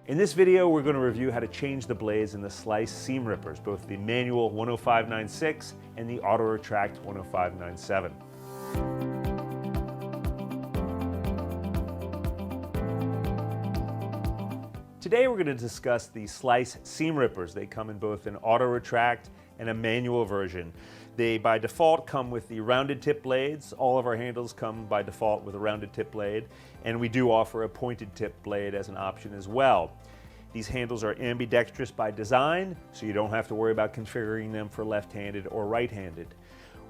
In this video, we're going to review how to change the blades in the slice seam rippers, both the manual 10596 and the auto retract 10597. Today we're going to discuss the slice seam rippers. They come in both an auto retract and a manual version. They by default come with the rounded tip blades. All of our handles come by default with a rounded tip blade, and we do offer a pointed tip blade as an option as well. These handles are ambidextrous by design, so you don't have to worry about configuring them for left-handed or right-handed.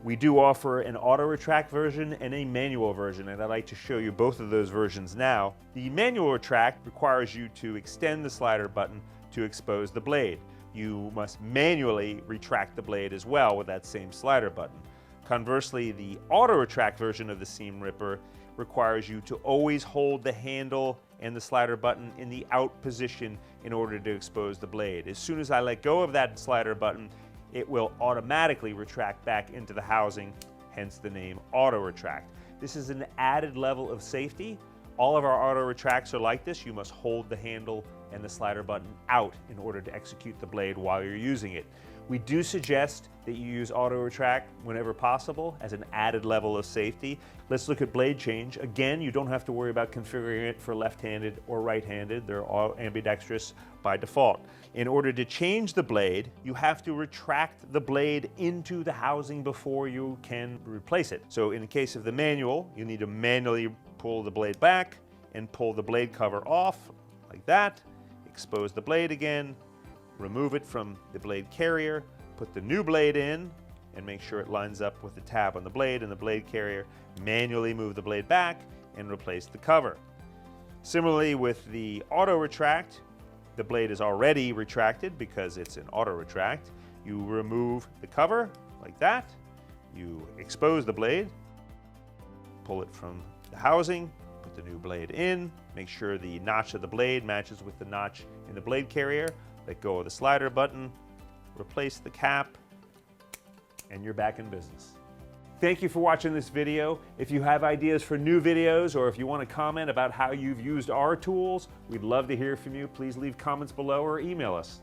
We do offer an auto retract version and a manual version, and I'd like to show you both of those versions now. The manual retract requires you to extend the slider button to expose the blade. You must manually retract the blade as well with that same slider button. Conversely, the auto retract version of the seam ripper requires you to always hold the handle and the slider button in the out position in order to expose the blade. As soon as I let go of that slider button, it will automatically retract back into the housing, hence the name auto retract. This is an added level of safety. All of our auto retracts are like this. You must hold the handle and the slider button out in order to execute the blade while you're using it. We do suggest that you use auto retract whenever possible as an added level of safety. Let's look at blade change. Again, you don't have to worry about configuring it for left-handed or right-handed. They're all ambidextrous by default. In order to change the blade, you have to retract the blade into the housing before you can replace it. So in the case of the manual, you need to manually pull the blade back and pull the blade cover off like that, expose the blade again, remove it from the blade carrier, put the new blade in, and make sure it lines up with the tab on the blade and the blade carrier, manually move the blade back and replace the cover. Similarly with the auto retract, the blade is already retracted because it's an auto retract. You remove the cover like that, you expose the blade, pull it from the housing, put the new blade in, make sure the notch of the blade matches with the notch in the blade carrier, let go of the slider button, replace the cap, and you're back in business. Thank you for watching this video. If you have ideas for new videos or if you want to comment about how you've used our tools, we'd love to hear from you. Please leave comments below or email us.